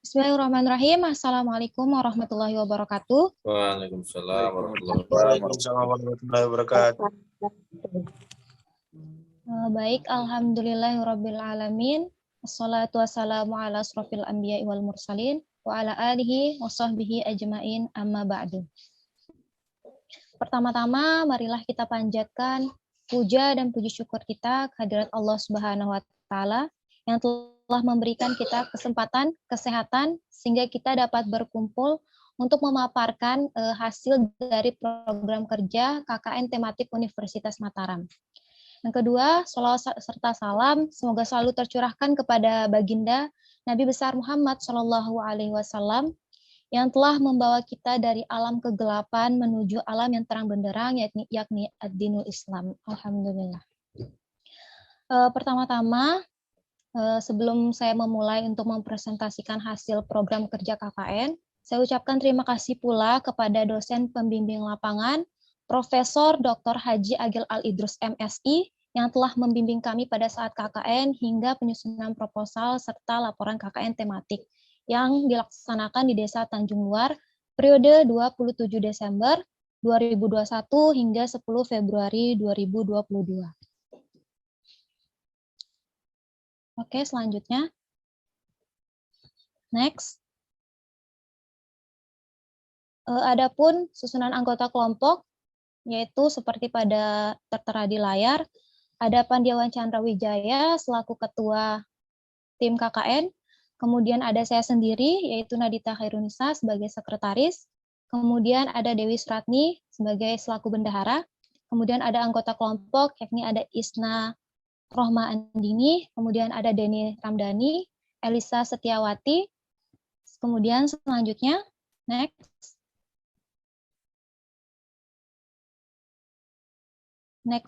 Bismillahirrahmanirrahim. Assalamualaikum warahmatullahi wabarakatuh. Waalaikumsalam warahmatullahi wabarakatuh. Waalaikumsalam warahmatullahi wabarakatuh. Baik, alhamdulillahirabbil alamin. Wassalatu wassalamu ala asrofil anbiya'i wal mursalin wa ala alihi wa sahbihi ajmain amma ba'du. Pertama-tama marilah kita panjatkan puja dan puji syukur kita kehadirat Allah Subhanahu wa taala yang telah memberikan kita kesempatan, kesehatan sehingga kita dapat berkumpul untuk memaparkan hasil dari program kerja KKN tematik Universitas Mataram. Yang kedua, sholawat serta salam semoga selalu tercurahkan kepada baginda Nabi besar Muhammad SAW yang telah membawa kita dari alam kegelapan menuju alam yang terang benderang, yakni ad-dinul Islam. Alhamdulillah. Pertama-tama, sebelum saya memulai untuk mempresentasikan hasil program kerja KKN, saya ucapkan terima kasih pula kepada dosen pembimbing lapangan, Profesor Dr. Haji Agil Al-Idrus MSI, yang telah membimbing kami pada saat KKN hingga penyusunan proposal serta laporan KKN tematik yang dilaksanakan di Desa Tanjung Luar periode 27 Desember 2021 hingga 10 Februari 2022. Oke, selanjutnya. Next. Adapun susunan anggota kelompok, yaitu seperti pada tertera di layar, ada Pandiawan Chandra Wijaya selaku ketua tim KKN, kemudian ada saya sendiri, yaitu Nadita Khairunisa sebagai sekretaris, kemudian ada Dewi Suratni sebagai selaku bendahara, kemudian ada anggota kelompok, yakni ada Isna Rohma Andini, kemudian ada Deni Ramdhani, Elisa Setiawati, kemudian selanjutnya, next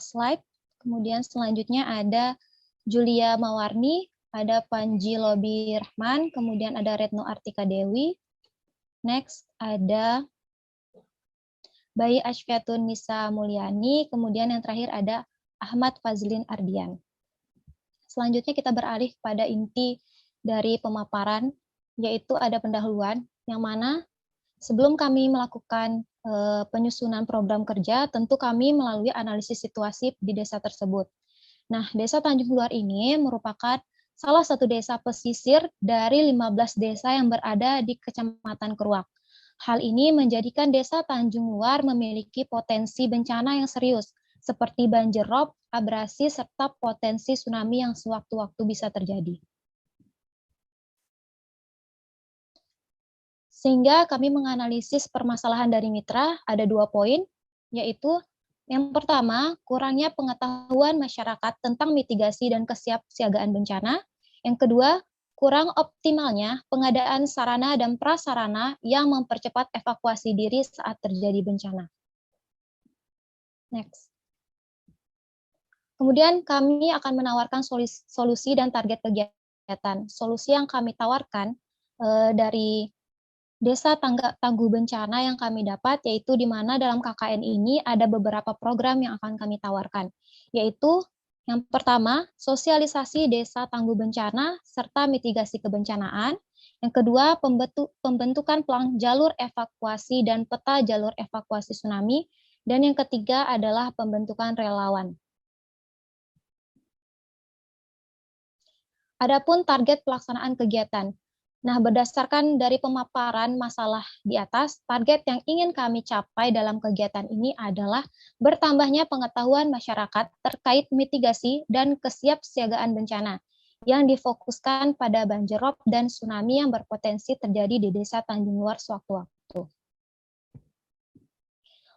slide, kemudian selanjutnya ada Julia Mawarni, ada Panji Lobi Rahman, kemudian ada Retno Artika Dewi, next ada Bayi Ashfiatun Nisa Mulyani, kemudian yang terakhir ada Ahmad Fazlin Ardian. Selanjutnya kita beralih pada inti dari pemaparan, yaitu ada pendahuluan, yang mana sebelum kami melakukan penyusunan program kerja, tentu kami melalui analisis situasi di desa tersebut. Nah, Desa Tanjung Luar ini merupakan salah satu desa pesisir dari 15 desa yang berada di Kecamatan Keruak. Hal ini menjadikan Desa Tanjung Luar memiliki potensi bencana yang serius, seperti banjir rob, abrasi, serta potensi tsunami yang sewaktu-waktu bisa terjadi. Sehingga kami menganalisis permasalahan dari mitra, ada 2 poin, yaitu yang pertama, kurangnya pengetahuan masyarakat tentang mitigasi dan kesiapsiagaan bencana. Yang kedua, kurang optimalnya pengadaan sarana dan prasarana yang mempercepat evakuasi diri saat terjadi bencana. Next. Kemudian kami akan menawarkan solusi dan target kegiatan. Solusi yang kami tawarkan dari Desa Tangguh Bencana yang kami dapat, yaitu di mana dalam KKN ini ada beberapa program yang akan kami tawarkan, yaitu yang pertama, sosialisasi Desa Tangguh Bencana serta mitigasi kebencanaan. Yang kedua, pembentukan plan jalur evakuasi dan peta jalur evakuasi tsunami. Dan yang ketiga adalah pembentukan relawan. Adapun target pelaksanaan kegiatan. Nah, berdasarkan dari pemaparan masalah di atas, target yang ingin kami capai dalam kegiatan ini adalah bertambahnya pengetahuan masyarakat terkait mitigasi dan kesiapsiagaan bencana yang difokuskan pada banjir rob dan tsunami yang berpotensi terjadi di Desa Tanjung Luar sewaktu-waktu.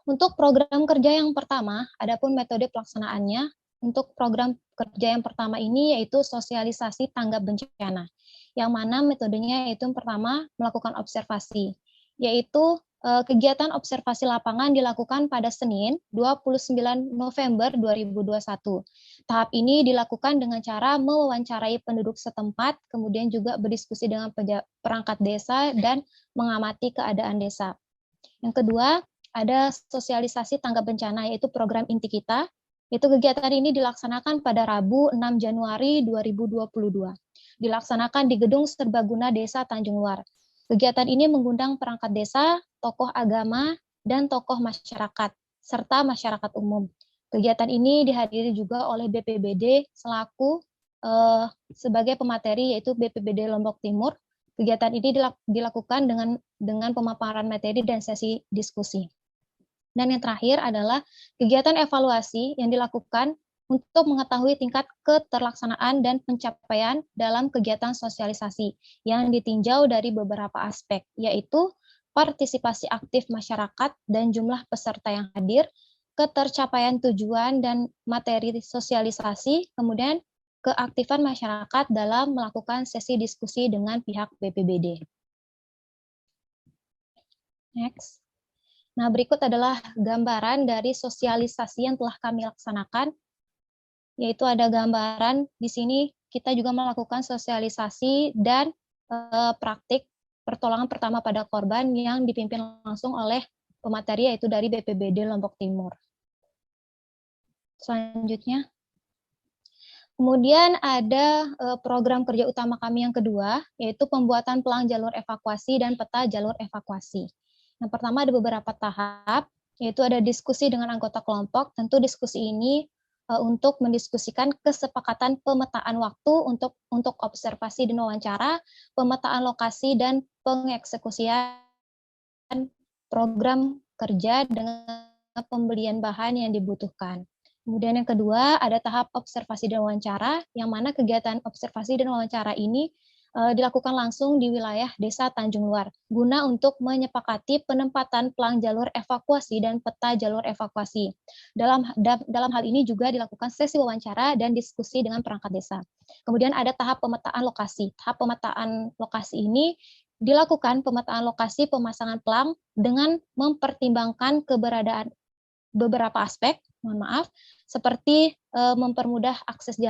Untuk program kerja yang pertama, adapun metode pelaksanaannya, untuk program kerja yang pertama ini yaitu sosialisasi tanggap bencana, yang mana metodenya yaitu yang pertama melakukan observasi, yaitu kegiatan observasi lapangan dilakukan pada Senin 29 November 2021. Tahap ini dilakukan dengan cara mewawancarai penduduk setempat, kemudian juga berdiskusi dengan perangkat desa dan mengamati keadaan desa. Yang kedua, ada sosialisasi tanggap bencana, yaitu program inti kita. Itu kegiatan ini dilaksanakan pada Rabu 6 Januari 2022. dilaksanakan di Gedung Serbaguna Desa Tanjung Luar. Kegiatan ini mengundang perangkat desa, tokoh agama, dan tokoh masyarakat, serta masyarakat umum. Kegiatan ini dihadiri juga oleh BPBD selaku sebagai pemateri, yaitu BPBD Lombok Timur. Kegiatan ini dilakukan dengan pemaparan materi dan sesi diskusi. Dan yang terakhir adalah kegiatan evaluasi yang dilakukan untuk mengetahui tingkat keterlaksanaan dan pencapaian dalam kegiatan sosialisasi yang ditinjau dari beberapa aspek, yaitu partisipasi aktif masyarakat dan jumlah peserta yang hadir, ketercapaian tujuan dan materi sosialisasi, kemudian keaktifan masyarakat dalam melakukan sesi diskusi dengan pihak BPBD. Next. Nah, berikut adalah gambaran dari sosialisasi yang telah kami laksanakan, yaitu ada gambaran di sini kita juga melakukan sosialisasi dan praktik pertolongan pertama pada korban yang dipimpin langsung oleh pemateri, yaitu dari BPBD Lombok Timur. Selanjutnya, kemudian ada program kerja utama kami yang kedua, yaitu pembuatan pelang jalur evakuasi dan peta jalur evakuasi. Yang pertama ada beberapa tahap, yaitu ada diskusi dengan anggota kelompok. Tentu diskusi ini untuk mendiskusikan kesepakatan pemetaan waktu untuk observasi dan wawancara, pemetaan lokasi dan pengeksekusian program kerja dengan pembelian bahan yang dibutuhkan. Kemudian yang kedua ada tahap observasi dan wawancara, yang mana kegiatan observasi dan wawancara ini dilakukan langsung di wilayah Desa Tanjung Luar, guna untuk menyepakati penempatan pelang jalur evakuasi dan peta jalur evakuasi. Dalam hal ini juga dilakukan sesi wawancara dan diskusi dengan perangkat desa. Kemudian ada tahap pemetaan lokasi. Tahap pemetaan lokasi ini dilakukan pemetaan lokasi pemasangan pelang dengan mempertimbangkan keberadaan beberapa aspek, seperti mempermudah akses,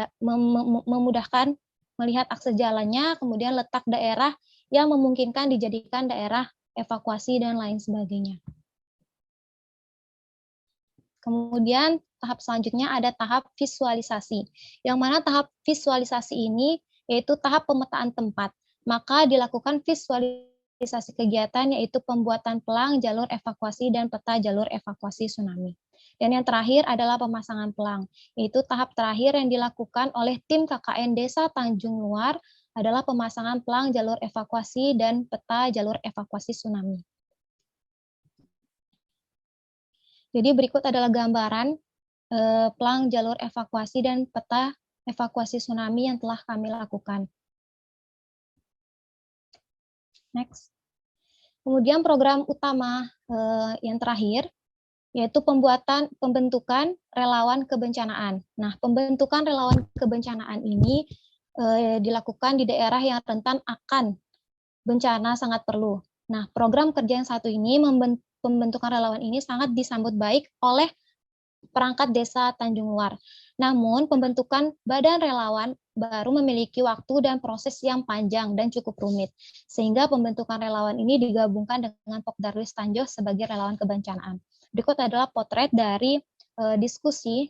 memudahkan melihat akses jalannya, kemudian letak daerah yang memungkinkan dijadikan daerah evakuasi dan lain sebagainya. Kemudian tahap selanjutnya ada tahap visualisasi, yang mana tahap visualisasi ini yaitu tahap pemetaan tempat. Maka dilakukan visualisasi kegiatan, yaitu pembuatan pelang jalur evakuasi dan peta jalur evakuasi tsunami. Dan yang terakhir adalah pemasangan pelang, yaitu tahap terakhir yang dilakukan oleh tim KKN Desa Tanjung Luar adalah pemasangan pelang jalur evakuasi dan peta jalur evakuasi tsunami. Jadi berikut adalah gambaran pelang jalur evakuasi dan peta evakuasi tsunami yang telah kami lakukan. Next. Kemudian program utama yang terakhir, yaitu pembentukan relawan kebencanaan. Nah, pembentukan relawan kebencanaan ini dilakukan di daerah yang rentan akan bencana sangat perlu. Nah, program kerja yang satu ini, pembentukan relawan ini sangat disambut baik oleh perangkat desa Tanjung Luar. Namun, pembentukan badan relawan baru memiliki waktu dan proses yang panjang dan cukup rumit, sehingga pembentukan relawan ini digabungkan dengan Pokdarwis Tanjung sebagai relawan kebencanaan. Berikut adalah potret dari diskusi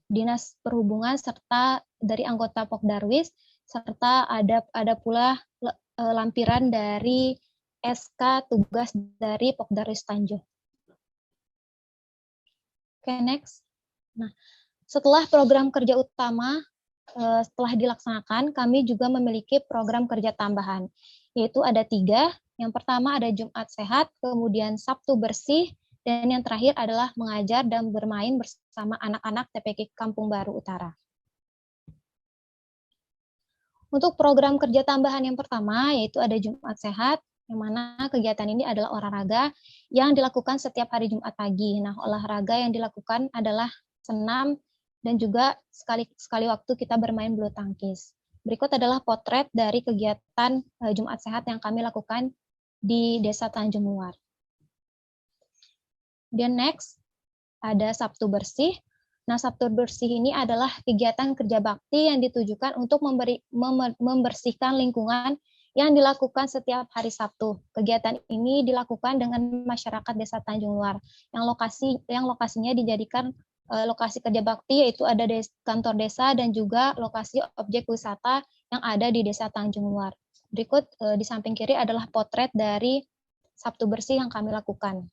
Dinas Perhubungan serta dari anggota Pokdarwis, serta ada pula lampiran dari SK tugas dari Pokdarwis Tanjung. Oke, next. Nah, setelah program kerja utama setelah dilaksanakan, kami juga memiliki program kerja tambahan, yaitu ada 3. Yang pertama ada Jumat Sehat, kemudian Sabtu Bersih, dan yang terakhir adalah mengajar dan bermain bersama anak-anak TPK Kampung Baru Utara. Untuk program kerja tambahan yang pertama, yaitu ada Jumat Sehat, yang mana kegiatan ini adalah olahraga yang dilakukan setiap hari Jumat pagi. Nah, olahraga yang dilakukan adalah senam dan juga sekali waktu kita bermain bulu tangkis. Berikut adalah potret dari kegiatan Jumat Sehat yang kami lakukan di Desa Tanjung Luar. Dan next, ada Sabtu Bersih. Nah, Sabtu Bersih ini adalah kegiatan kerja bakti yang ditujukan untuk membersihkan lingkungan yang dilakukan setiap hari Sabtu. Kegiatan ini dilakukan dengan masyarakat Desa Tanjung Luar, yang lokasinya dijadikan lokasi kerja bakti, yaitu ada kantor desa dan juga lokasi objek wisata yang ada di Desa Tanjung Luar. Berikut di samping kiri adalah potret dari Sabtu Bersih yang kami lakukan.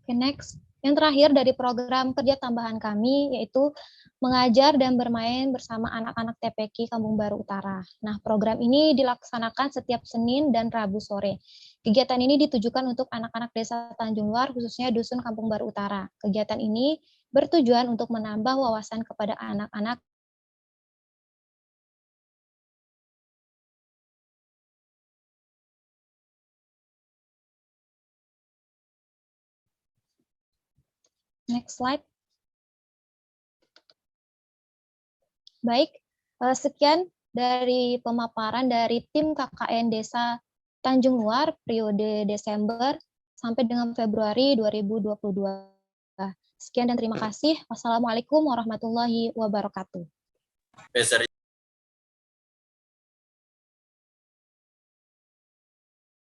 Oke, next. Yang terakhir dari program kerja tambahan kami yaitu mengajar dan bermain bersama anak-anak TPQ Kampung Baru Utara. Nah, program ini dilaksanakan setiap Senin dan Rabu sore. Kegiatan ini ditujukan untuk anak-anak Desa Tanjung Luar, khususnya Dusun Kampung Baru Utara. Kegiatan ini bertujuan untuk menambah wawasan kepada anak-anak Next slide. Baik, sekian dari pemaparan dari tim KKN Desa Tanjung Luar periode Desember sampai dengan Februari 2022. Sekian dan terima kasih. Wassalamualaikum warahmatullahi wabarakatuh.